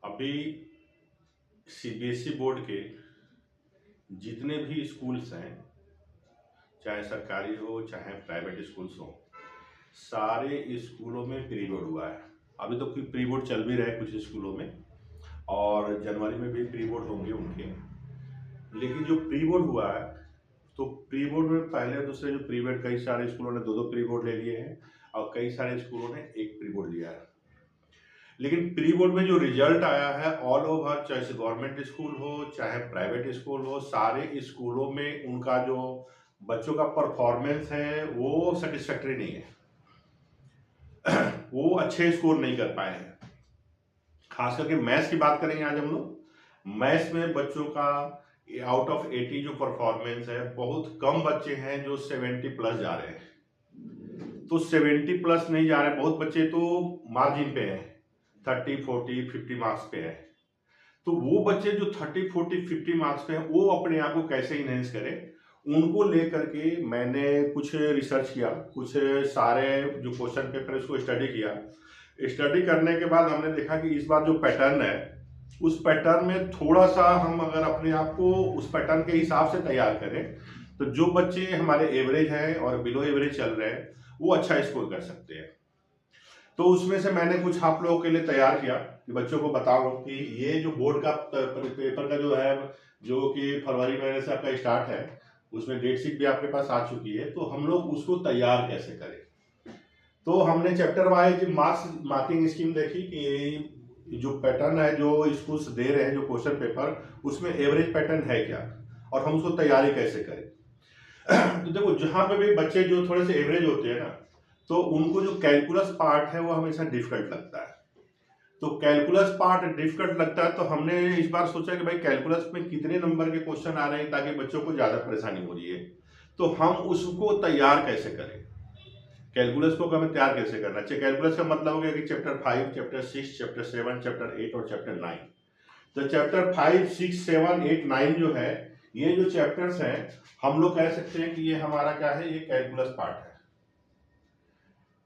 अभी CBSE board के जितने भी स्कूल्स हैं, चाहे सरकारी हो चाहे प्राइवेट स्कूल्स हो, सारे स्कूलों में प्री बोर्ड हुआ है। अभी तो प्री बोर्ड चल भी रहे हैं कुछ स्कूलों में, और जनवरी में भी प्री बोर्ड होंगे उनके। लेकिन जो प्री बोर्ड हुआ है, तो प्री बोर्ड में पहले और दूसरे जो प्री बोर्ड, कई सारे स्कूलों ने दो प्री बोर्ड ले लिए हैं और कई सारे स्कूलों ने एक प्री बोर्ड लिया है। लेकिन प्री बोर्ड में जो रिजल्ट आया है ऑल ओवर, चाहे गवर्नमेंट स्कूल हो चाहे प्राइवेट स्कूल हो, सारे स्कूलों में उनका जो बच्चों का परफॉर्मेंस है वो सेटिस्फैक्टरी नहीं है। वो अच्छे स्कोर नहीं कर पाए हैं। खास करके मैथ्स की बात करेंगे आज हम लोग। मैथ्स में बच्चों का आउट ऑफ 80 जो परफॉर्मेंस है, बहुत कम बच्चे हैं जो 70 प्लस जा रहे हैं। तो 70 प्लस नहीं जा रहे, बहुत बच्चे तो मार्जिन पे हैं, 30, 40, 50 मार्क्स पे है। तो वो बच्चे जो 30, 40, 50 मार्क्स पे हैं, वो अपने आप को कैसे इनहेंस करें, उनको लेकर के मैंने कुछ रिसर्च किया, कुछ सारे जो क्वेश्चन पेपर उसको स्टडी किया। स्टडी करने के बाद हमने देखा कि इस बार जो पैटर्न है, उस पैटर्न में थोड़ा सा हम अगर अपने आप को उस पैटर्न के हिसाब से तैयार करें, तो जो बच्चे हमारे एवरेज हैं और बिलो एवरेज चल रहे हैं, वो अच्छा स्कोर कर सकते हैं। तो उसमें से मैंने कुछ आप लोगों के लिए तैयार किया कि बच्चों को बताऊं कि ये जो बोर्ड का पेपर का जो है, जो कि फरवरी महीने से आपका स्टार्ट है, उसमें डेट शीट भी आपके पास आ चुकी है, तो हम लोग उसको तैयार कैसे करें। तो हमने चैप्टर वाइज मार्किंग स्कीम देखी कि जो पैटर्न है जो स्कूल्स दे रहे हैं, जो क्वेश्चन पेपर, उसमें एवरेज पैटर्न है क्या, और हम उसको तैयारी कैसे करें। तो देखो, जहां पे भी बच्चे जो थोड़े से एवरेज होते हैं ना, तो उनको जो कैलकुलस पार्ट है वो हमेशा डिफिकल्ट लगता है। तो कैलकुलस पार्ट डिफिकल्ट लगता है, तो हमने इस बार सोचा कि भाई कैलकुलस में कितने नंबर के क्वेश्चन आ रहे हैं ताकि बच्चों को ज्यादा परेशानी हो रही है, तो हम उसको तैयार कैसे करें। कैलकुलस को हमें तैयार कैसे करना चाहिए। कैलकुलस का मतलब हो गया कि चैप्टर 5, चैप्टर 6, चैप्टर 7, चैप्टर 8 और चैप्टर 9। तो चैप्टर 5, 6, 7, 8, 9 जो है, ये जो चैप्टर्स हैं, हम लोग कह सकते हैं कि ये हमारा क्या है, ये कैलकुलस पार्ट है।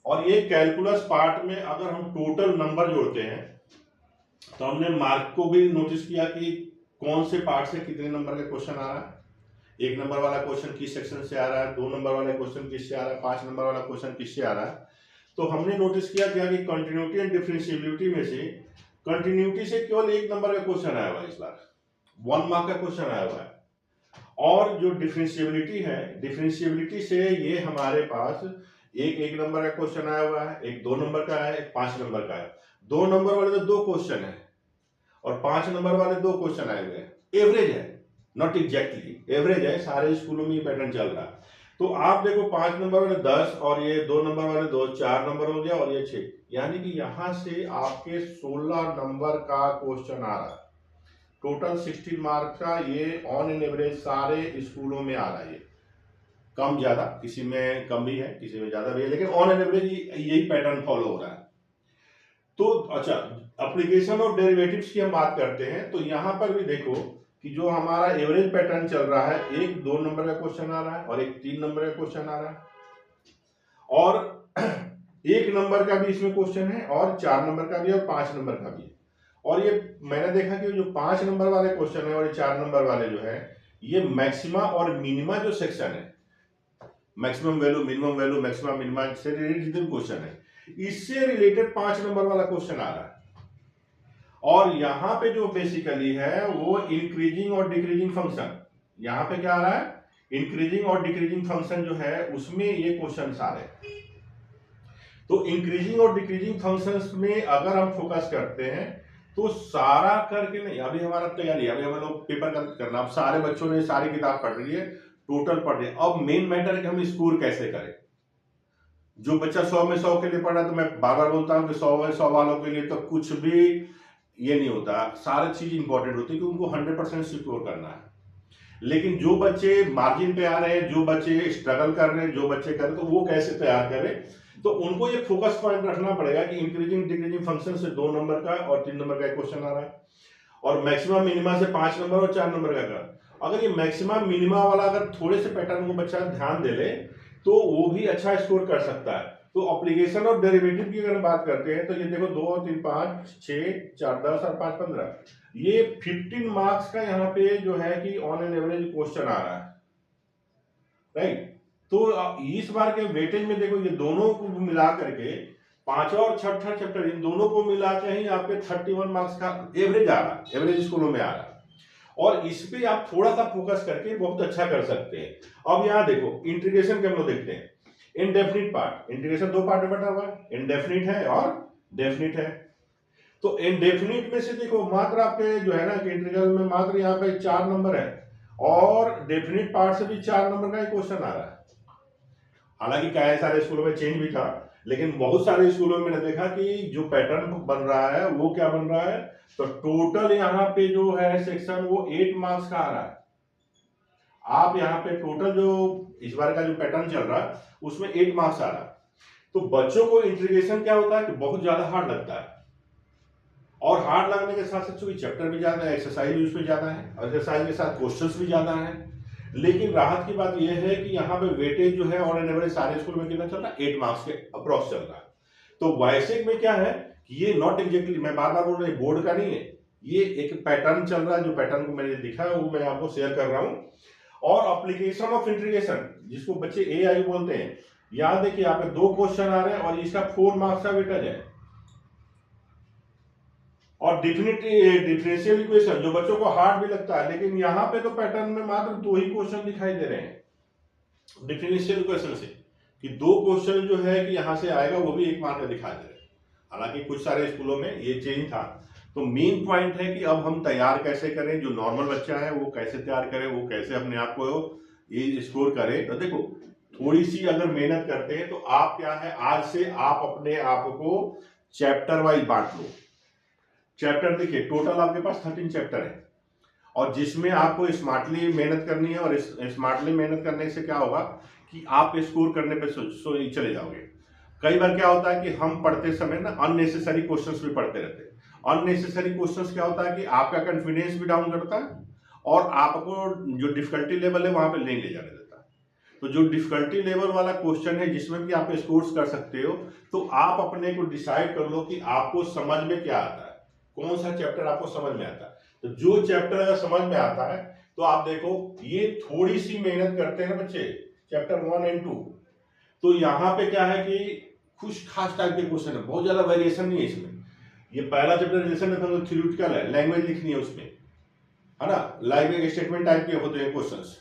और ये कैलकुलस पार्ट में अगर हम टोटल नंबर जोड़ते हैं, तो हमने मार्क को भी नोटिस किया कि कौन से पार्ट से कितने नंबर का क्वेश्चन आ रहा है। 1 नंबर वाला क्वेश्चन किस सेक्शन से आ रहा है, 2 नंबर वाला क्वेश्चन किससे आ रहा है, 5 नंबर वाला क्वेश्चन किससे आ रहा है। तो हमने नोटिस किया कि कंटिन्यूटी एंड डिफरेंशिएबिलिटी में से कंटिन्यूटी से केवल 1 नंबर का क्वेश्चन आया हुआ है, इस बार 1 मार्क का क्वेश्चन आया हुआ है। और जो डिफरेंशिएबिलिटी है, डिफरेंशिएबिलिटी से ये हमारे पास एक नंबर का क्वेश्चन आया हुआ है, एक 2 नंबर का है, एक 5 नंबर का है। 2 नंबर वाले तो 2 क्वेश्चन है और 5 नंबर वाले 2 क्वेश्चन आए हुए हैं। एवरेज है, नॉट एग्जैक्टली, एवरेज है। सारे स्कूलों में ये पैटर्न चल रहा है। तो आप देखो, 5 नंबर वाले 10 और ये 2 नंबर वाले 2, 4 नंबर हो गया, और ये 6, यानी कि यहां से आपके 16 नंबर का क्वेश्चन आ रहा है। टोटल 16 मार्क का ये ऑन एन एवरेज सारे स्कूलों में आ रहा है। कम ज्यादा, किसी में कम भी है, किसी में ज्यादा भी है, लेकिन ऑन एन एवरेज यही पैटर्न फॉलो हो रहा है। तो अच्छा, एप्लीकेशन और डेरिवेटिव्स की हम बात करते हैं, तो यहां पर भी देखो कि जो हमारा एवरेज पैटर्न चल रहा है, एक 2 नंबर का क्वेश्चन आ रहा है और एक 3 नंबर का क्वेश्चन आ रहा है, और 1 नंबर का भी इसमें क्वेश्चन है, और 4 नंबर का भी और 5 नंबर का भी है। और ये मैंने देखा कि जो 5 नंबर वाले क्वेश्चन है और ये 4 नंबर वाले जो है, ये मैक्सिमा और मिनिमा जो सेक्शन है, maximum value, minimum value, maximum minima से रिलेटेड जितने क्वेश्चन है, इससे रिलेटेड 5 नंबर वाला क्वेश्चन आ रहा है। और यहां पे जो बेसिकली है वो इंक्रीजिंग और डिक्रीजिंग फंक्शन, यहां पे क्या आ रहा है, इंक्रीजिंग और डिक्रीजिंग फंक्शन जो है उसमें ये क्वेश्चन आ रहे हैं। तो इंक्रीजिंग और डिक्रीजिंग फंक्शंस में अगर हम फोकस करते हैं, तो सारा करके नहीं, अभी हमारा तैयारी, अभी हम लोग पेपर करना, अब सारे बच्चों ने सारी किताब पढ़ ली है, टोटल पढ़ लिया। अब मेन मैटर है कि हम स्कोर कैसे करें। जो बच्चा 100 में 100 के लिए पढ़ रहा है, तो मैं बार बार बोलता हूं कि 100 में 100 वालों के लिए तो कुछ भी ये नहीं होता, सारी चीज इंपॉर्टेंट होती है कि उनको 100% सिक्योर करना है। लेकिन जो बच्चे मार्जिन पे आ रहे हैं, जो बच्चे स्ट्रगल कर रहे हैं, जो बच्चे कर रहे हैं, तो वो कैसे तैयार करें, तो उनको ये फोकस पॉइंट रखना पड़ेगा कि इंक्रीजिंग डिक्रीजिंग फंक्शन से 2 नंबर का और 3 नंबर का क्वेश्चन आ रहा है, और मैक्सिमम मिनिमा से 5 नंबर और 4 नंबर का। अगर ये मैक्सिमम मिनिमा वाला अगर थोड़े से पैटर्न को बच्चा ध्यान दे ले, तो वो भी अच्छा स्कोर कर सकता है। तो एप्लीकेशन और डेरिवेटिव की अगर बात करते हैं तो ये देखो 2 3 5 6 4 10 और 5 15, ये 15 मार्क्स का यहाँ पे जो है कि ऑन एन एवरेज क्वेश्चन आ रहा है, राइट। तो इस बार के वेटेज में देखो ये दोनों को मिला करके पांचवा और छठा चैप्टर इन दोनों को मिला के ही आपके 31 मार्क्स का एवरेज आ रहा है, एवरेज स्कूलों में आ रहा है। और इस पे आप थोड़ा सा फोकस करके बहुत अच्छा कर सकते हैं। अब यहाँ देखो इंटीग्रेशन के हम लोग देखते हैं, इनडेफिनिट पार्ट, इंटीग्रेशन दो पार्ट में बटा हुआ है, इनडेफिनिट है और डेफिनिट है। तो इनडेफिनिट में से देखो मात्र आपके जो है ना कि इंटीग्रल में मात्र यहाँ पे 4 नंबर है, और डेफिनिट पार्ट से भी 4 नंबर का ही क्वेश्चन आ रहा है। हालांकि कई सारे स्कूलों में चेंज भी था, लेकिन बहुत सारे स्कूलों में मैंने देखा कि जो पैटर्न बन रहा है वो क्या बन रहा है, तो टोटल यहाँ पे जो है सेक्शन वो 8 मार्क्स का आ रहा है। आप यहाँ पे टोटल जो इस बार का जो पैटर्न चल रहा है उसमें 8 मार्क्स आ रहा है। तो बच्चों को इंटीग्रेशन क्या होता है कि बहुत ज्यादा हार्ड लगता है, और हार्ड लगने के साथ साथ चूंकि चैप्टर भी ज्यादा है, एक्सरसाइज भी उसमें ज्यादा है, और एक्सरसाइज के साथ क्वेश्चंस भी ज्यादा है। लेकिन राहत की बात यह है कि यहाँ पे वेटेज जो है ऑन एन एवरेज सारे स्कूल में कितना चल रहा है, 8 मार्क्स के अप्रॉक्स चल रहा है। तो वैसे में क्या है कि ये नॉट एग्जैक्टली, मैं बार बार बोल रहा हूँ बोर्ड का नहीं है, ये एक पैटर्न चल रहा है, जो पैटर्न को मैंने दिखा है वो मैं आपको शेयर कर रहा हूँ। और एप्लीकेशन ऑफ इंटीग्रेशन जिसको बच्चे AI बोलते हैं, यहाँ देखिए यहाँ पे 2 क्वेश्चन आ रहे हैं और इसका 4 मार्क्स का वेटेज है। और डिफरेंशियल इक्वेशन जो बच्चों को हार्ड भी लगता है, लेकिन यहाँ पे तो पैटर्न में मात्र 2 ही क्वेश्चन दिखाई दे रहे हैं डिफरेंशियल इक्वेशन से, कि 2 क्वेश्चन जो है कि यहाँ से आएगा वो भी 1 मार्क का दिखाई दे रहे हैं। हालांकि कुछ सारे स्कूलों में ये चेंज था। तो मेन पॉइंट है कि अब हम तैयार कैसे करें, जो नॉर्मल बच्चा है वो कैसे तैयार करे, वो कैसे अपने आप को ये स्कोर करे। तो देखो थोड़ी सी अगर मेहनत करते हैं तो आप क्या है, आज से आप अपने आप को चैप्टर वाइज बांट लो। चैप्टर देखिए टोटल आपके पास 13 चैप्टर है, और जिसमें आपको स्मार्टली मेहनत करनी है, और स्मार्टली मेहनत करने से क्या होगा कि आप स्कोर करने पे चले जाओगे। कई बार क्या होता है कि हम पढ़ते समय ना अननेसेसरी क्वेश्चंस भी पढ़ते रहते हैं। अननेसेसरी क्वेश्चंस क्या होता है कि आपका कॉन्फिडेंस भी डाउन करता है, और आपको जो डिफिकल्टी लेवल है वहां पे नहीं ले जाने देता। तो जो डिफिकल्टी लेवल वाला क्वेश्चन है जिसमें भी आप स्कोर्स कर सकते हो, तो आप अपने को डिसाइड कर लो कि आपको समझ में क्या आता है, कौन सा चैप्टर आपको समझ में आता है। तो जो चैप्टर अगर समझ में आता है तो आप देखो ये थोड़ी सी मेहनत करते हैं बच्चे चैप्टर 1 और 2, तो यहाँ पे क्या है कि कुछ खास टाइप के क्वेश्चन है, बहुत ज्यादा वेरिएशन नहीं है इसमें। ये पहला चैप्टर रिलेशन में तो थ्योरेटिकल है, लैंग्वेज लिखनी है उसमें, है ना, लैंग्वेज स्टेटमेंट टाइप के होते हैं क्वेश्चंस।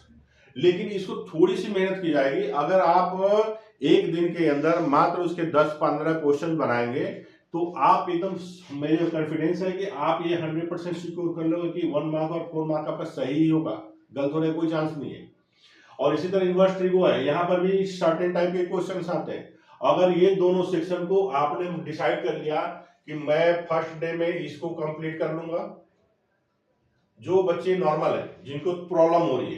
लेकिन इसको थोड़ी सी मेहनत की जाएगी। अगर आप एक दिन के अंदर मात्र उसके 10-15 क्वेश्चन बनाएंगे तो आप एकदम, मेरे कॉन्फिडेंस है कि आप ये 100% सिक्योर कर लोगे कि 1 मार्क और 4 मार्क आपका सही ही होगा, गलत होने का कोई चांस नहीं है। और इसी तरह इनवर्स ट्रिगो है, यहाँ पर भी सर्टेन टाइप के क्वेश्चन आते हैं। अगर ये दोनों सेक्शन को आपने डिसाइड कर लिया कि मैं फर्स्ट डे में इसको कंप्लीट कर लूंगा, जो बच्चे नॉर्मल है जिनको प्रॉब्लम हो रही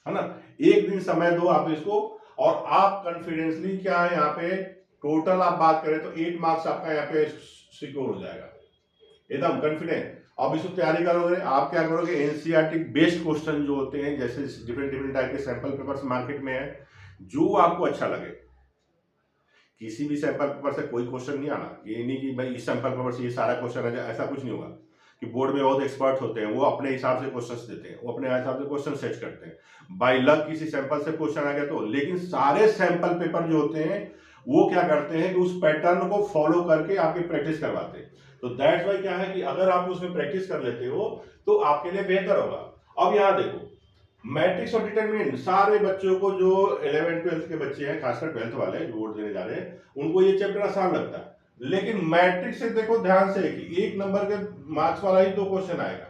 है ना, एक दिन समय दो आप इसको, और आप कॉन्फिडेंसली क्या है यहाँ पे टोटल आप बात करें तो 8 मार्क्स आपका यहाँ पे सिक्योर हो जाएगा, एकदम कॉन्फिडेंट। अब इसको तैयारी करोगे, आप क्या करोगे, एनसीईआरटी बेस्ड क्वेश्चन जो होते हैं, जैसे डिफरेंट टाइप के सैंपल पेपर्स मार्केट में है, जो आपको अच्छा लगे। किसी भी सैंपल पेपर से कोई क्वेश्चन नहीं आना, ये नहीं कि भाई इस सैंपल पेपर से ये सारा क्वेश्चन है, ऐसा कुछ नहीं होगा। कि बोर्ड में बहुत एक्सपर्ट होते हैं, वो अपने हिसाब से क्वेश्चंस देते हैं, वो अपने हिसाब से क्वेश्चन सेट करते हैं। बाय लक किसी सैंपल से क्वेश्चन आ गया तो, लेकिन सारे सैंपल पेपर जो होते हैं वो क्या करते हैं कि उस पैटर्न को फॉलो करके आपकी प्रैक्टिस करवाते हैं। तो दैट्स वाई क्या है कि अगर आप उसमें प्रैक्टिस कर लेते हो तो आपके लिए बेहतर होगा। अब यहाँ देखो मैट्रिक्स और डिटरमिनेंट, सारे बच्चों को जो 11th-12th के बच्चे हैं, खासकर 12th वाले जो बोर्ड देने जा रहे हैं, उनको ये चैप्टर आसान लगता है। लेकिन मैट्रिक्स से देखो ध्यान से कि 1 नंबर के मार्क्स वाला ही 2 क्वेश्चन आएगा,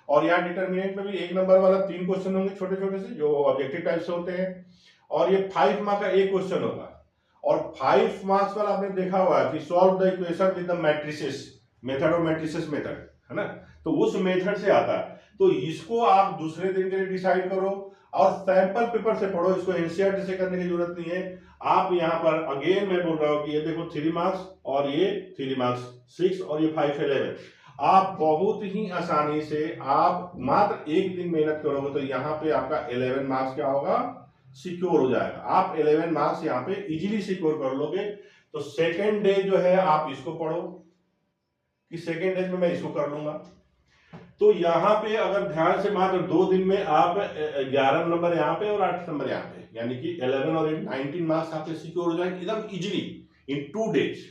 और यहाँ डिटरमिनेंट में भी 1 नंबर वाला 3 क्वेश्चन होंगे छोटे छोटे से जो ऑब्जेक्टिव टाइप से होते हैं, और ये 5 मार्क का 1 क्वेश्चन होगा। और 5 मार्क्स वाला आपने देखा हुआ कि solve the equation with the matrices method और मैट्रिसेस मेथड, है ना, तो उस मेथड से आता है। तो इसको आप दूसरे दिन के लिए डिसाइड करो और सैंपल पेपर से पढ़ो, इसको एनसीईआरटी से करने की जरूरत नहीं है। आप यहाँ पर अगेन मैं बोल रहा हूँ कि ये देखो 3 मार्क्स और ये 3 मार्क्स 6 और ये 5 11, आप बहुत ही आसानी से आप मात्र एक दिन मेहनत करोगे तो यहाँ पे आपका 11 मार्क्स क्या होगा, सिक्योर हो जाएगा। आप 11 मार्क्स यहाँ पे इजीली सिक्योर कर लोगे। तो सेकेंड डे जो है आप इसको पढ़ो कि सेकेंड डे में मैं इसको कर लूंगा। तो यहाँ पे अगर ध्यान से मात्र 2 दिन में आप 11 नंबर यहाँ पे और 8 नंबर यहाँ पे, यानी कि 11 और 8 19 मार्क्स आपके सिक्योर हो जाएंगे एकदम इजीली इन 2 डेज।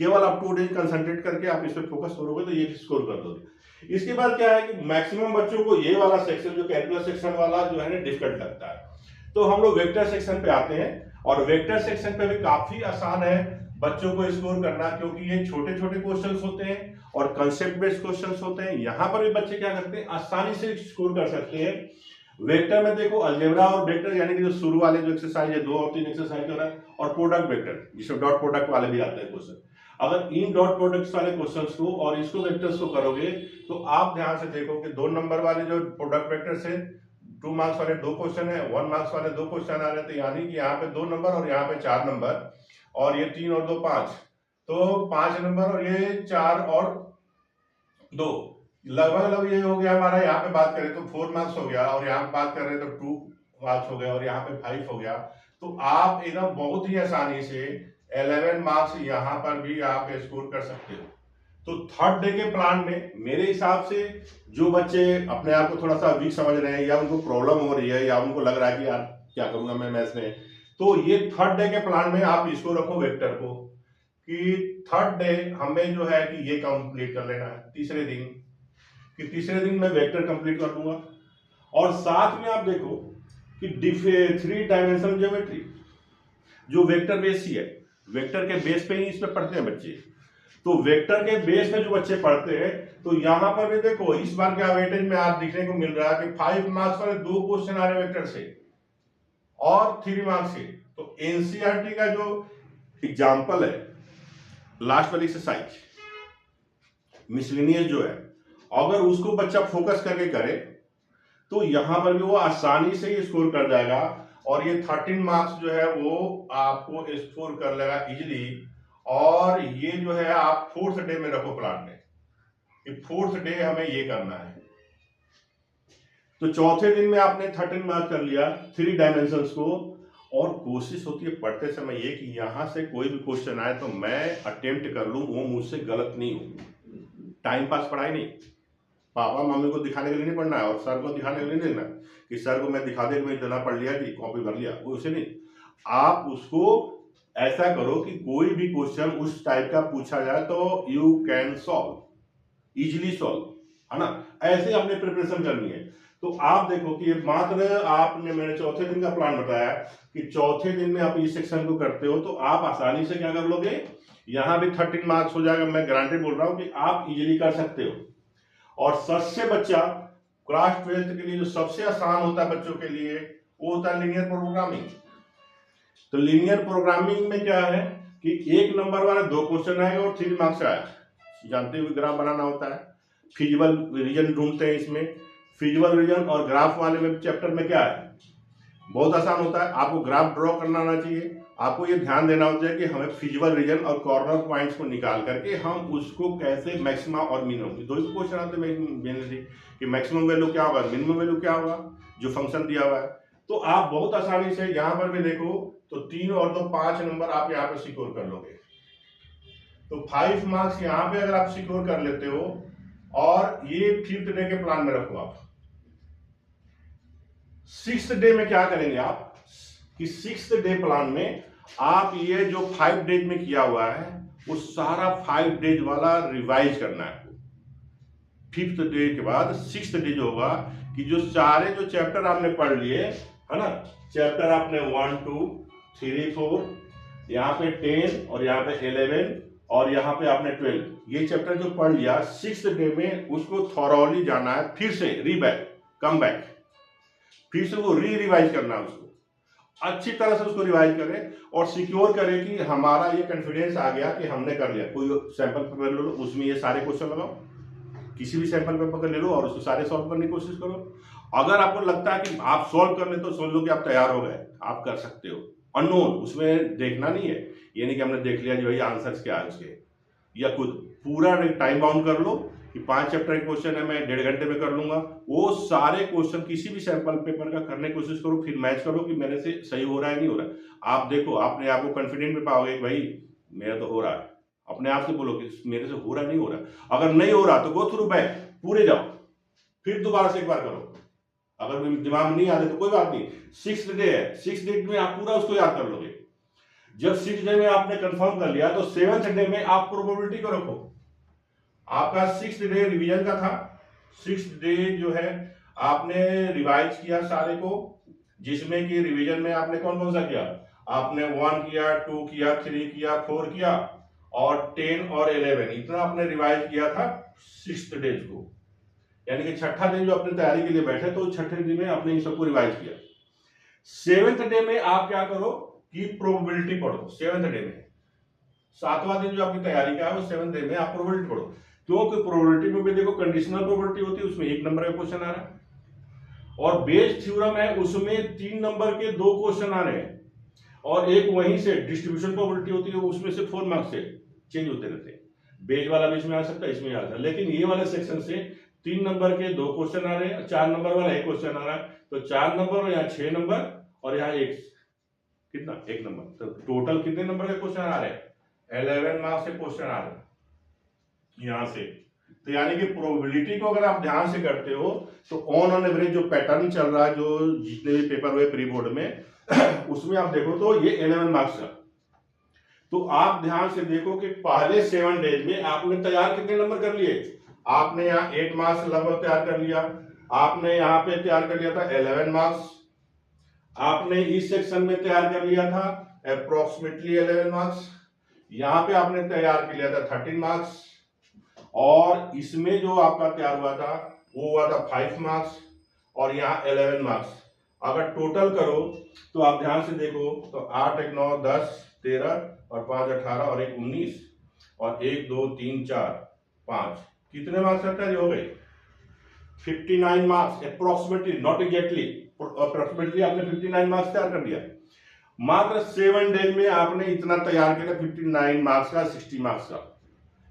केवल आप 2 डेज कंसंट्रेट करके आप इस पर फोकस करोगे तो ये स्कोर कर दोगे। इसके बाद क्या है कि मैक्सिमम बच्चों को ये वाला सेक्शन जो कैलकुलस सेक्शन वाला जो है ना डिफिकल्ट लगता है। तो हम लोग वेक्टर सेक्शन पे आते हैं और वेक्टर सेक्शन पे भी काफी आसान है बच्चों को स्कोर करना, क्योंकि ये छोटे छोटे क्वेश्चंस होते हैं और कंसेप्ट बेस्ड क्वेश्चंस होते हैं। यहाँ पर भी बच्चे क्या करते हैं, आसानी से स्कोर कर सकते हैं। वेक्टर में देखो अलजेब्रा और वेक्टर यानी कि जो शुरू वाले जो एक्सरसाइज है 2 और 3 एक्सरसाइज हो रहा है, और प्रोडक्ट वेक्टर जिसमें डॉट प्रोडक्ट वाले भी आते हैं क्वेश्चन। अगर इन डॉट प्रोडक्ट्स वाले क्वेश्चंस को और इसको वेक्टर्स को करोगे तो आप ध्यान से देखो कि 2 नंबर वाले जो प्रोडक्ट वेक्टर्स है 2 मार्क्स वाले 2 क्वेश्चन है, 1 मार्क्स वाले 2 क्वेश्चन आ रहे थे, यानी कि यहाँ पे 2 नंबर और यहाँ पे 4 नंबर, और ये 3 और 2 5, तो 5 नंबर और ये 4 और 2, लगभग ये हो गया हमारा। यहाँ पे बात करें तो 4 मार्क्स हो गया, और यहाँ पे बात कर रहे हैं तो 2 मार्क्स हो गया, और यहाँ पे 5 हो गया। तो आप एकदम बहुत ही आसानी से 11 मार्क्स यहाँ पर भी आप स्कोर कर सकते हो। तो थर्ड डे के प्लान में मेरे हिसाब से जो बच्चे अपने आप को थोड़ा सा वीक समझ रहे हैं, या उनको प्रॉब्लम हो रही है, या उनको लग रहा है कि यार क्या करूंगा मैं मैथ्स में, तो ये थर्ड डे के प्लान में आप इसको रखो वेक्टर को, कि थर्ड डे हमें जो है कि ये कंप्लीट कर लेना है तीसरे दिन, कि तीसरे दिन मैं वेक्टर कंप्लीट कर दूंगा। और साथ में आप देखो कि 3 डायमेंशनल ज्योमेट्री जो वेक्टर बेस ही है, वेक्टर के बेस पे ही इसमें पढ़ते हैं बच्चे। तो वेक्टर के बेस पे जो बच्चे पढ़ते हैं, तो यहां पर भी देखो इस बार क्या वेटेज में आप दिखने को मिल रहा है कि 5 मार्क्स वाले 2 क्वेश्चन आ रहे वेक्टर से और 3 मार्क्स से। तो एनसीईआरटी का जो एग्जाम्पल है लास्ट वाली एक्सरसाइज मिसलेनियस जो है, अगर उसको बच्चा फोकस करके करे तो यहां पर भी वो आसानी से ही स्कोर कर जाएगा, और ये 13 मार्क्स जो है वो आपको स्कोर कर लेगा इजीली। और ये जो है आप 4th डे में रखो प्लान में कि 4th डे हमें ये करना है। तो चौथे दिन में आपने 13 मार्क्स कर लिया 3 डायमेंशंस को, और कोशिश होती है पढ़ते समय ये कि यहां से कोई भी क्वेश्चन आए तो मैं अटेम्प्ट कर लूं, वो मुझसे गलत नहीं हो। टाइम पास पढ़ाई नहीं, पापा मम्मी को दिखाने के लिए नहीं पढ़ना है और सर को दिखाने के लिए नहीं देना कि सर को मैं दिखा दे मैं इतना पढ़ लिया कि कॉपी भर लिया, वो उसे नहीं। आप उसको ऐसा करो कि कोई भी क्वेश्चन उस टाइप का पूछा जाए तो you can solve, easily solve, है ना, ऐसे आपने प्रिपरेशन करनी है। तो आप देखो कि ये मात्र आपने मैंने चौथे दिन का प्लान बताया कि चौथे दिन में आप इस सेक्शन को करते हो तो आप आसानी से क्या कर लोगे, यहां भी 13 मार्क्स हो जाएगा। मैं गारंटी बोल रहा हूं कि आप इजीली कर सकते हो। और सबसे बच्चा क्लास 12th के लिए जो सबसे आसान होता है बच्चों के लिए वो होता है लीनियर प्रोग्रामिंग। तो लीनियर प्रोग्रामिंग में क्या है कि 1 नंबर वाले 2 क्वेश्चन आएगा और 3 मार्क्स आएगा, जानते हुए ग्राफ बनाना होता है, फिजिबल रीजन ढूंढते हैं इसमें। फिजिबल रीजन और ग्राफ वाले में चैप्टर में क्या है, बहुत आसान होता है, आपको ग्राफ ड्रॉ करना आना चाहिए। आपको ये ध्यान देना होता है कि हमें फिजिबल रीजन और कॉर्नर पॉइंट्स को निकाल करके हम उसको कैसे मैक्सिमम और मिनिमम, 2 ही क्वेश्चन आते हैं कि मैक्सिमम वैल्यू क्या होगा, मिनिमम वैल्यू क्या होगा जो फंक्शन दिया हुआ है। तो आप बहुत आसानी से यहाँ पर भी देखो तो 3 और 2 5 नंबर आप यहाँ पे सिक्योर कर लोगे। तो 5 मार्क्स यहाँ पे अगर आप सिक्योर कर लेते हो, और ये 5th डे के प्लान में रखो आप। 6th डे में क्या करेंगे आप कि 6th डे प्लान में आप ये जो 5 डेज में किया हुआ है वो सारा 5 डेज वाला रिवाइज करना है आपको। 5th डे के बाद 6th डे जो होगा कि जो सारे जो चैप्टर आपने पढ़ लिए है ना, चैप्टर आपने 1 2 3 4 यहाँ पे 10 और यहाँ पे 11 और यहाँ पे आपने 12, ये चैप्टर जो पढ़ लिया 6th डे में उसको थॉरोली जाना है, फिर से कम बैक, फिर से वो रिवाइज करना है, उसको अच्छी तरह से उसको रिवाइज करें और सिक्योर करें कि हमारा ये कॉन्फिडेंस आ गया कि हमने कर लिया। कोई सैंपल पेपर ले लो, उसमें ये सारे क्वेश्चन लगाओ, किसी भी सैंपल पेपर का ले लो और उसको सारे सॉल्व करने की कोशिश करो। अगर आपको लगता है कि आप सॉल्व कर ले तो समझ लो कि आप तैयार हो गए, आप कर सकते हो। अननोन उसमें देखना नहीं है, ये नहीं कि हमने देख लिया जी भाई आंसर्स क्या है उसके, या खुद पूरा टाइम बाउंड कर लो कि 5 चैप्टर के क्वेश्चन है मैं 1.5 घंटे में कर लूंगा, वो सारे क्वेश्चन किसी भी सैंपल पेपर का करने की कोशिश करो, फिर मैच करो कि मेरे से सही हो रहा है नहीं हो रहा। आप देखो अपने आप को कॉन्फिडेंट में पाओगे कि भाई मेरा तो हो रहा है। अपने आप से बोलो कि मेरे से हो रहा नहीं हो रहा। अगर नहीं हो रहा तो गो थ्रू बैक, पूरे जाओ, फिर दोबारा से एक बार करो। अगर दिमाग में नहीं आते तो कोई बात नहीं, 6th डे है, 6th डे में आप पूरा उसको याद कर लोगे। जब 6th डे में आपने कंफर्म कर लिया तो 7th डे में आप प्रोबेबिलिटी को रखो। आपका 6th डे रिवीजन का था, 6th डे जो है आपने रिवाइज किया सारे को, जिसमें कि रिवीजन में आपने कौन कौन सा किया, आपने 1 किया, 2 किया, 3 किया, 4 किया और 10 और 11 इतना आपने रिवाइज किया था 6th डे को। यानी कि छठा दिन जो अपने तैयारी के लिए बैठे तो छठे दिन में आपने इन सबको रिवाइज किया। 7th डे में आप क्या करो कि प्रोबेबिलिटी पढ़ो। 7th डे में 7वां दिन जो आपकी तैयारी का है वो 7th डे में आप प्रोबेबिलिटी पढ़ो, क्योंकि प्रोबेबिलिटी में भी देखो कंडीशनल प्रोबेबिलिटी होती है, उसमें 1 नंबर का क्वेश्चन आ रहा है, और बेस थ्योरम है उसमें 3 नंबर के 2 क्वेश्चन आ रहे हैं, और एक वहीं से डिस्ट्रीब्यूशन प्रोबेबिलिटी होती है उसमें से 4 मार्क्स से चेंज होते रहते हैं। बेस वाला भी इसमें आ सकता है, इसमें आ सकता है, लेकिन ये वाले सेक्शन से 3 नंबर के 2 क्वेश्चन आ रहे हैं, 4 नंबर वाला 1 क्वेश्चन आ रहा है, तो 4 नंबर और यहाँ 6 नंबर और यहाँ एक कितना 1 नंबर, तो टोटल कितने नंबर के क्वेश्चन आ रहे हैं, 11 मार्क्स के क्वेश्चन आ रहे हैं यहाँ से। तो यानी कि प्रोबेबिलिटी को अगर आप ध्यान से करते हो तो ऑन एवरेज जो पैटर्न चल रहा है, जो जितने भी पेपर हुए प्री बोर्ड में उसमें आप देखो तो ये 11 मार्क्स का। तो आप ध्यान से देखो कि पहले 7 डेज में आपने तैयार कितने नंबर कर लिए। आपने यहाँ 8 मार्क्स लगभग तैयार कर लिया, आपने यहाँ पे तैयार कर लिया था 11 मार्क्स, आपने इस सेक्शन में तैयार कर लिया था अप्रोक्सीमेटली 11 मार्क्स, यहाँ पे आपने तैयार कर लिया था 13 मार्क्स, और इसमें जो आपका तैयार हुआ था वो हुआ था 5 मार्क्स और यहाँ 11 मार्क्स। अगर टोटल करो तो आप ध्यान से देखो तो 8 1 9 10 13 और 5 18 और 1 19 और 1 2 3 4 5 कितने मार्क्स तैयार हो गए, 59 marks approximately, not exactly, approximately आपने 59 मार्क्स तैयार कर दिया। मात्र 7 डेज में आपने इतना तैयार किया, 59 मार्क्स का, 60 मार्क्स का।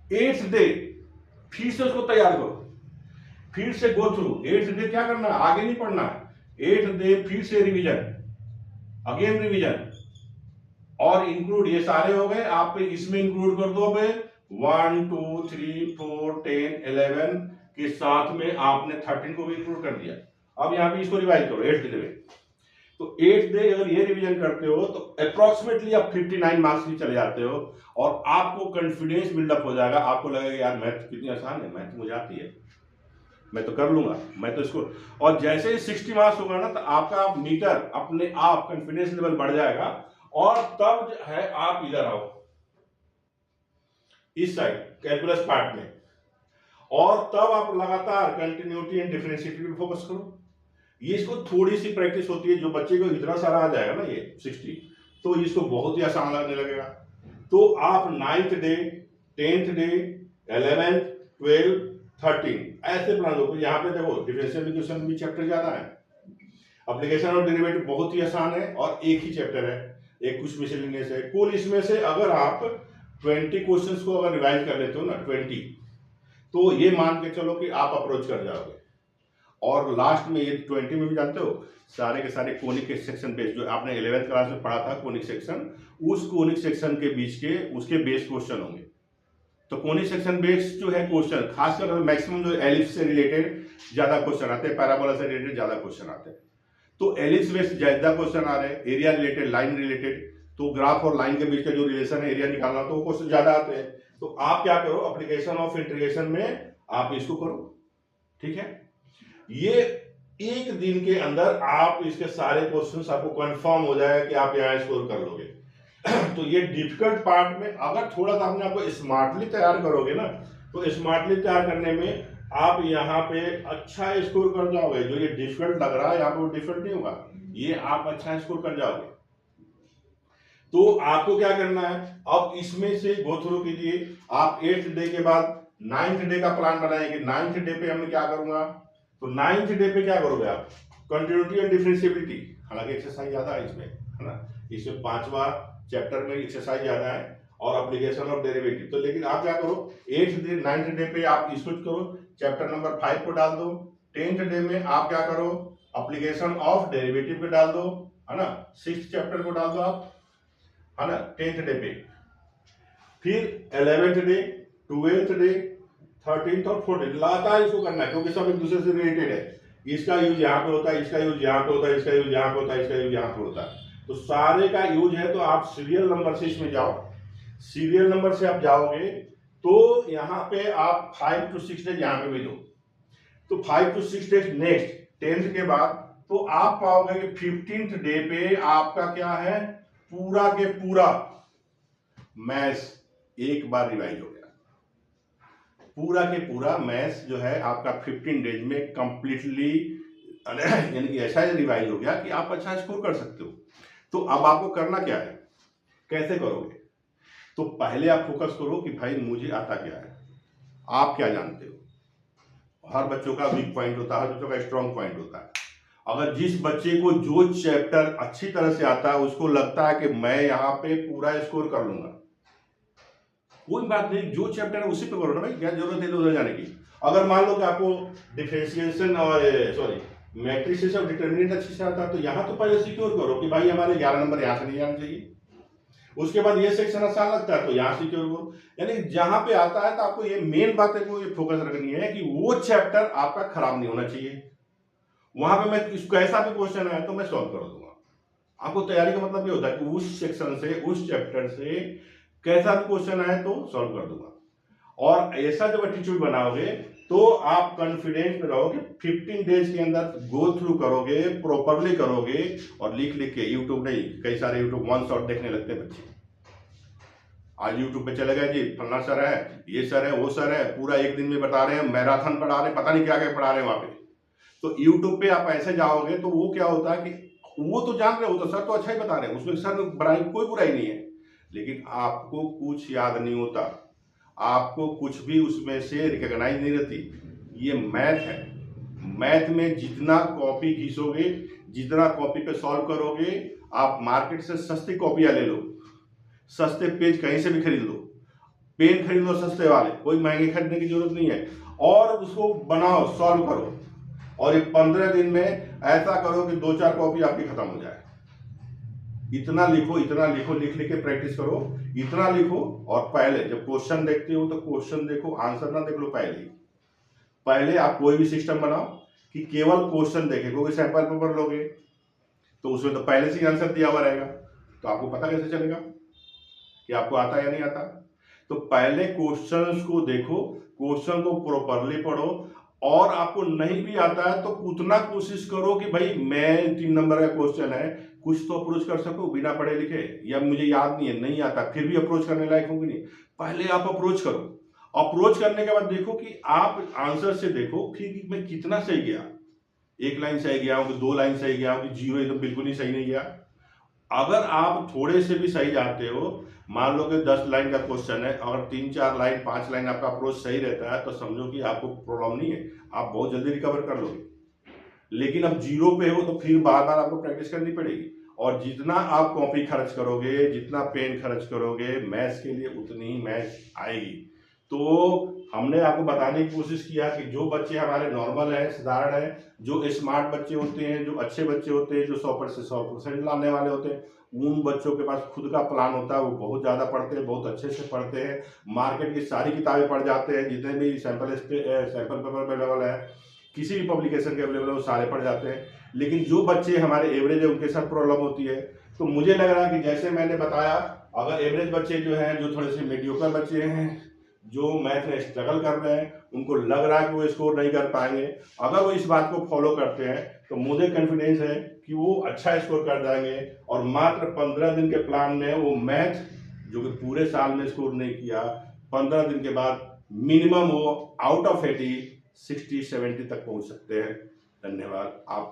8th डे फिर से उसको तैयार करो, फिर से गो थ्रू। 8th डे क्या करना है, आगे नहीं पढ़ना है, 8th डे फिर से रिवीजन, अगेन रिवीजन और इंक्लूड, ये सारे हो गए, आप इसमें इंक्लूड कर दो। अब 1 2 3 4 10 11 के साथ में आपने 13 को भी इंक्लूड कर दिया। अब यहाँ पे इसको रिवाइज करो 8th डे में, तो 8th डे अगर ये रिवीजन करते हो तो अप्रोक्सीमेटली आप 59 मार्क्स भी चले जाते हो और आपको कॉन्फिडेंस बिल्डअप हो जाएगा। आपको लगेगा यार मैथ कितनी आसान है, मैथ मुझे आती है, मैं तो कर लूंगा, मैं तो इसको। और जैसे ही 60 मार्क्स होगा ना तो आपका मीटर अपने आप कॉन्फिडेंस लेवल बढ़ जाएगा, और तब जो है आप इधर आओ इस साइड कैलकुलस पार्ट में, और तब आप लगातार कंटिन्यूटी एंड डिफरेंशिएबिलिटी पे फोकस करो। ये इसको थोड़ी सी प्रैक्टिस होती है, जो बच्चे को इतना सारा आ जाएगा ना ये 60, तो इसको बहुत ही आसान लगने लगेगा। तो आप 9th day 10th day 11th 12 13 ऐसे प्लान दो। यहाँ पे देखो डिफरेंशियल इक्वेशन भी चैप्टर ज्यादा है, एप्लीकेशन और डेरिवेटिव बहुत ही आसान है और एक ही चैप्टर है, एक कुछ मिसलेनियस है। कुल इसमें से अगर आप 20 क्वेश्चंस को अगर रिवाइज कर लेते हो ना 20, तो ये मान के चलो कि आप अप्रोच कर जाओगे। और लास्ट में ये 20 में भी जानते हो सारे के सारे कोनिक के सेक्शन बेस, जो आपने 11th क्लास में पढ़ा था कोनिक सेक्शन, उस कोनिक सेक्शन के बीच के उसके बेस क्वेश्चन होंगे। तो कोनिक सेक्शन बेस जो है क्वेश्चन, खासकर मैक्सिमम जो एलिप्स से रिलेटेड ज्यादा क्वेश्चन आते हैं, पैराबोला से रिलेटेड ज्यादा क्वेश्चन आते हैं। तो एलिप्स बेस ज्यादा क्वेश्चन आ रहे हैं, एरिया रिलेटेड, लाइन रिलेटेड, तो ग्राफ और लाइन के बीच का जो रिलेशन है एरिया निकालना, तो वो क्वेश्चन ज्यादा आते हैं। तो आप क्या करो, एप्लीकेशन ऑफ इंटीग्रेशन में आप इसको करो, ठीक है। ये एक दिन के अंदर आप इसके सारे क्वेश्चंस आपको कंफर्म हो जाएगा कि आप यहाँ स्कोर कर लोगे। तो ये डिफिकल्ट पार्ट में अगर थोड़ा सा अपने आपको स्मार्टली तैयार करोगे ना, तो स्मार्टली तैयार करने में आप यहाँ पे अच्छा स्कोर कर जाओगे। जो ये डिफिकल्ट लग रहा है यहाँ पे वो डिफिकल्ट नहीं होगा, ये आप अच्छा स्कोर कर जाओगे। तो आपको क्या करना है, अब इसमें से गो थ्रू कीजिए। आप 8th डे के बाद 9th डे का प्लान बनाएंगे। 9th डे पे हम क्या करूंगा, तो 9th डे पे क्या करोगे आप, कंटिन्यूटी एंड डिफरेंशिएबिलिटी। हालांकि एक्सरसाइज ज्यादा है इसमें, है ना, इसमें 5वां चैप्टर में एक्सरसाइज ज्यादा है और एप्लीकेशन ऑफ डेरिवेटिव। तो लेकिन आप क्या करो, 8th डे 9th डे पे आप स्विच करो, चैप्टर नंबर 5 को डाल दो। 10th डे में आप क्या करो, एप्लीकेशन ऑफ डेरिवेटिव पे डाल दो, है ना। 6th चैप्टर को डाल दो आप, है ना, 10th डे पे। फिर 11th day, 12th day, 13th और 14th लगातार इसको करना है, क्योंकि सब एक दूसरे से रिलेटेड है। इसका यूज यहाँ पे होता है, इसका यूज यहाँ पे होता है, इसका यूज यहाँ पे होता है, इसका यूज यहाँ पे होता है। तो सारे का यूज है। तो आप सीरियल नंबर से इसमें जाओ, सीरियल नंबर से आप जाओगे तो यहाँ पे आप 5 to 6 डेज यहाँ पे भी दो। तो 5 to 6 डेज नेक्स्ट 10th के बाद, तो आप पाओगे कि 15th डे पे आपका क्या है, पूरा के पूरा मैथ्स एक बार रिवाइज हो गया। पूरा के पूरा मैथ्स जो है आपका 15 डेज में कंप्लीटली यानी कि ऐसा रिवाइज हो गया कि आप अच्छा स्कोर कर सकते हो। तो अब आपको करना क्या है, कैसे करोगे? तो पहले आप फोकस करो कि भाई मुझे आता क्या है, आप क्या जानते हो। हर बच्चों का वीक पॉइंट होता है, हर बच्चों का स्ट्रॉन्ग पॉइंट होता है। अगर जिस बच्चे को जो चैप्टर अच्छी तरह से आता है, उसको लगता है कि मैं यहाँ पे पूरा स्कोर कर लूंगा, कोई बात नहीं, जो चैप्टर है उसी पे करो ना भाई, क्या जरूरत है उधर जाने की। अगर मान लो कि आपको डिफरेंशिएशन और मैट्रिसेस और डिटर्मिनेंट अच्छे से आता है, तो यहाँ तो पहले सिक्योर करो कि भाई हमारे 11 नंबर यहाँ से नहीं आना चाहिए। उसके बाद ये सेक्शन आसान लगता है तो यहाँ सिक्योर करो। यानी जहां पे आता है तो आपको ये मेन बात को ये फोकस रखनी है कि वो चैप्टर आपका खराब नहीं होना चाहिए। वहां पे मैं कैसा भी क्वेश्चन आया तो मैं सॉल्व कर दूंगा। आपको तैयारी का मतलब ये होता है कि उस सेक्शन से, उस चैप्टर से कैसा भी क्वेश्चन आए तो सॉल्व कर दूंगा। और ऐसा जब एटीट्यूड बनाओगे तो आप कॉन्फिडेंस में रहोगे। 15 डेज के अंदर गो थ्रू करोगे, प्रॉपरली करोगे, और लिख लिख के, यूट्यूब नहीं, कई सारे यूट्यूब वन शॉट देखने लगते हैं बच्चे। आज यूट्यूब पे चले गए जी, फलना सर है, ये सर है, वो सर है, पूरा एक दिन में बता रहे हैं, मैराथन पढ़ा रहे हैं, पता नहीं क्या क्या पढ़ा रहे हैं वहां पे। तो यूट्यूब पे आप ऐसे जाओगे तो वो क्या होता है कि वो तो जान रहे हो, तो सर तो अच्छा ही बता रहे हैं, उसमें सर कोई बुराई नहीं है, लेकिन आपको कुछ याद नहीं होता, आपको कुछ भी उसमें से रिकॉग्नाइज नहीं रहती। ये मैथ है, मैथ में जितना कॉपी घिसोगे, जितना कॉपी पे सॉल्व करोगे, आप मार्केट से सस्ती कॉपियां ले लो, सस्ते पेज कहीं से भी खरीद लो, पेन खरीद लो सस्ते वाले, कोई महंगे खरीदने की जरूरत नहीं है, और उसको बनाओ, सॉल्व करो। और ये 15 दिन में ऐसा करो कि 2-4 कॉपी आपकी खत्म हो जाए। इतना लिखो, इतना लिखो, लिख लिख के प्रैक्टिस करो, इतना लिखो। और पहले जब क्वेश्चन देखते हो तो क्वेश्चन देखो, आंसर ना देख लो। पहले आप कोई भी सिस्टम बनाओ कि केवल क्वेश्चन देखे, क्योंकि सैंपल पेपर लोगे तो उसमें तो पहले से ही आंसर दिया हुआ रहेगा, तो आपको पता कैसे चलेगा कि आपको आता या नहीं आता। तो पहले क्वेश्चंस को देखो, क्वेश्चन को प्रॉपरली पढ़ो, और आपको नहीं भी आता है तो उतना कोशिश करो कि भाई मैं 3 नंबर का क्वेश्चन है, कुछ तो अप्रोच कर सको बिना पढ़े लिखे, या मुझे याद नहीं है, नहीं आता, फिर भी अप्रोच करने लायक होगी नहीं। पहले आप अप्रोच करो, अप्रोच करने के बाद देखो कि आप आंसर से देखो कि मैं कितना सही गया, 1 लाइन सही गया हूँ कि 2 लाइन सही गया हूँ कि 0 एकदम बिल्कुल ही सही नहीं गया। अगर आप थोड़े से भी सही जाते हो, मान लो कि 10 लाइन का क्वेश्चन है, अगर 3-4 लाइन 5 लाइन आपका अप्रोच सही रहता है तो समझो कि आपको प्रॉब्लम नहीं है, आप बहुत जल्दी रिकवर कर लोगे। लेकिन अब 0 पे हो तो फिर बार बार आपको प्रैक्टिस करनी पड़ेगी, और जितना आप कॉपी खर्च करोगे, जितना पेन खर्च करोगे मैथ्स के लिए, उतनी ही मैथ्स आएगी। तो हमने आपको बताने की कोशिश किया कि जो बच्चे हमारे नॉर्मल है, साधारण है, जो स्मार्ट बच्चे होते हैं, जो अच्छे बच्चे होते हैं, जो 100% लाने वाले होते हैं, उन बच्चों के पास खुद का प्लान होता है, वो बहुत ज़्यादा पढ़ते हैं, बहुत अच्छे से पढ़ते हैं, मार्केट की सारी किताबें पढ़ जाते हैं, जितने भी सैंपल पेपर अवेलेबल है, किसी भी पब्लिकेशन के अवेलेबल है, वो सारे पढ़ जाते हैं। लेकिन जो बच्चे हमारे एवरेज है, उनके साथ प्रॉब्लम होती है। तो मुझे लग रहा है कि जैसे मैंने बताया, अगर एवरेज बच्चे जो हैं, जो थोड़े से मीडियोकर बच्चे हैं, जो मैथ में स्ट्रगल कर रहे हैं, उनको लग रहा है कि वो स्कोर नहीं कर पाएंगे, अगर वो इस बात को फॉलो करते हैं तो मुझे कॉन्फिडेंस है कि वो अच्छा स्कोर कर जाएंगे। और मात्र 15 दिन के प्लान में वो मैथ जो कि पूरे साल में स्कोर नहीं किया, 15 दिन के बाद मिनिमम वो आउट ऑफ 80 60-70 तक पहुंच सकते हैं। धन्यवाद। आप